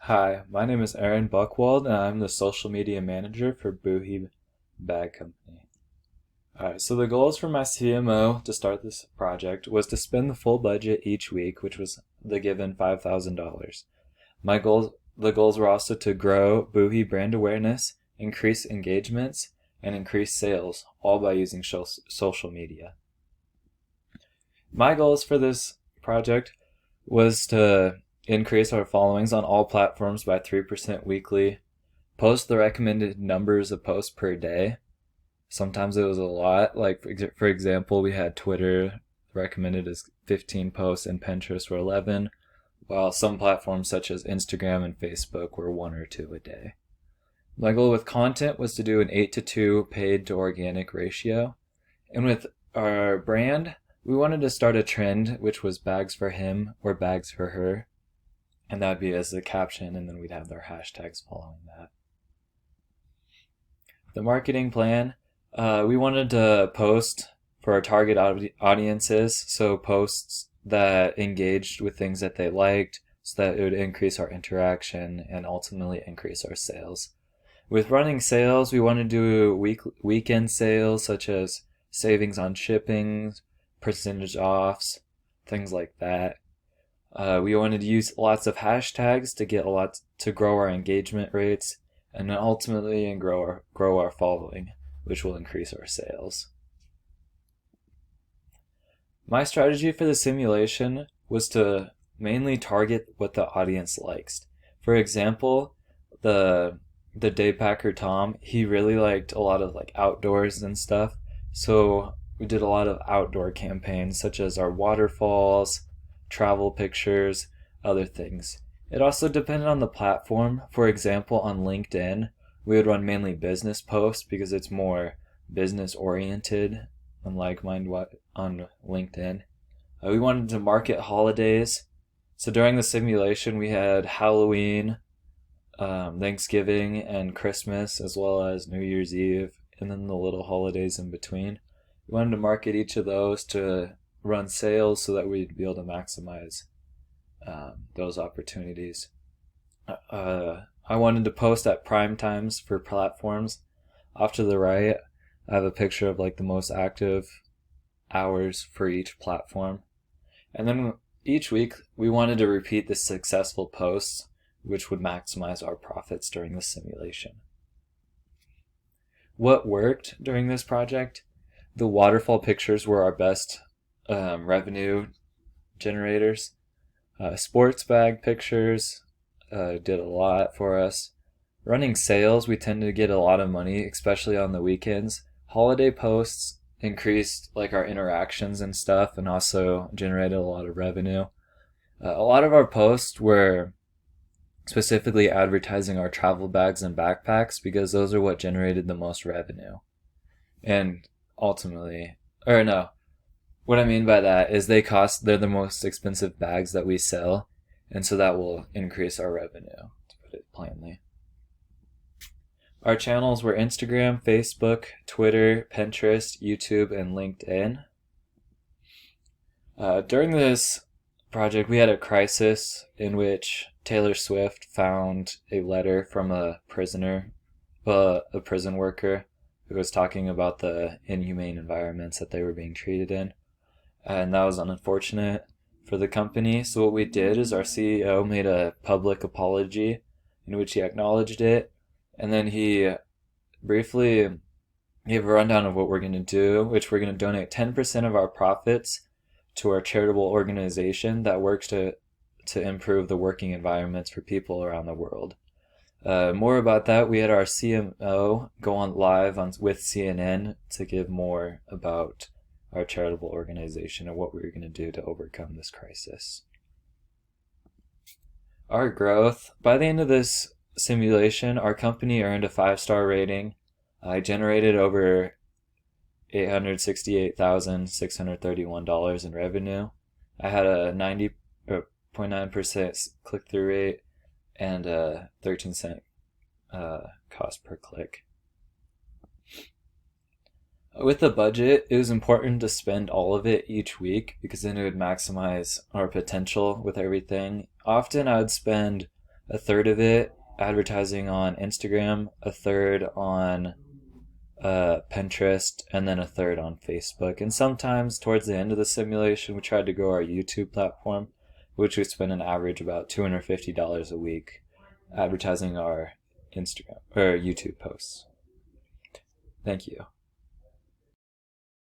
Hi, my name is Aaron Buckwald, and I'm the social media manager for Buhi Bag Company. Alright, so the goals for my CMO to start this project was to spend the full budget each week, which was the given $5,000. The goals were also to grow Buhi brand awareness, increase engagements, and increase sales, all by using social media. My goals for this project was to increase our followings on all platforms by 3% weekly, post the recommended numbers of posts per day. Sometimes it was a lot. Like, for example, we had Twitter recommended as 15 posts and Pinterest were 11, while some platforms such as Instagram and Facebook were 1 or 2 a day. My goal with content was to do an 8 to 2 paid to organic ratio. And with our brand, we wanted to start a trend, which was bags for him or bags for her. And that would be as the caption, and then we'd have our hashtags following that. The marketing plan, we wanted to post for our target audiences, so posts that engaged with things that they liked, so that it would increase our interaction and ultimately increase our sales. With running sales, we want to do weekend sales, such as savings on shipping, percentage offs, things like that. We wanted to use lots of hashtags to grow our engagement rates, and then ultimately grow our following, which will increase our sales. My strategy for the simulation was to mainly target what the audience likes. For example, the daypacker Tom, he really liked a lot of like outdoors and stuff, so we did a lot of outdoor campaigns such as our waterfalls, travel pictures, other things. It also depended on the platform. For example, on LinkedIn, we would run mainly business posts because it's more business oriented, unlike mine on LinkedIn. We wanted to market holidays. So during the simulation, we had Halloween, Thanksgiving, and Christmas, as well as New Year's Eve, and then the little holidays in between. We wanted to market each of those to run sales so that we'd be able to maximize those opportunities. I wanted to post at prime times for platforms. Off to the right, I have a picture of like the most active hours for each platform. And then each week, we wanted to repeat the successful posts, which would maximize our profits during the simulation. What worked during this project? The waterfall pictures were our best revenue generators. Sports bag pictures did a lot for us. Running sales, we tend to get a lot of money, especially on the weekends. Holiday posts increased like our interactions and stuff, and also generated a lot of revenue. A lot of our posts were specifically advertising our travel bags and backpacks because those are what generated the most revenue. And ultimately, or no, what I mean by that is they're the most expensive bags that we sell, and so that will increase our revenue, to put it plainly. Our channels were Instagram, Facebook, Twitter, Pinterest, YouTube, and LinkedIn. During this project, we had a crisis in which Taylor Swift found a letter from a prison worker who was talking about the inhumane environments that they were being treated in. And that was unfortunate for the company. So what we did is our CEO made a public apology in which he acknowledged it, and then he briefly gave a rundown of what we're going to do, which we're going to donate 10% of our profits to our charitable organization that works to improve the working environments for people around the world. More about that, we had our CMO go on live with CNN to give more about our charitable organization and what we were going to do to overcome this crisis. Our growth, by the end of this simulation, our company earned a 5-star rating. I generated over $868,631 in revenue. I had a 90.9% click-through rate and a 13-cent cost per click. With the budget, it was important to spend all of it each week because then it would maximize our potential with everything. Often I would spend a third of it advertising on Instagram, a third on Pinterest, and then a third on Facebook. And sometimes towards the end of the simulation, we tried to grow our YouTube platform, which we spent an average about $250 a week advertising our Instagram or YouTube posts. Thank you.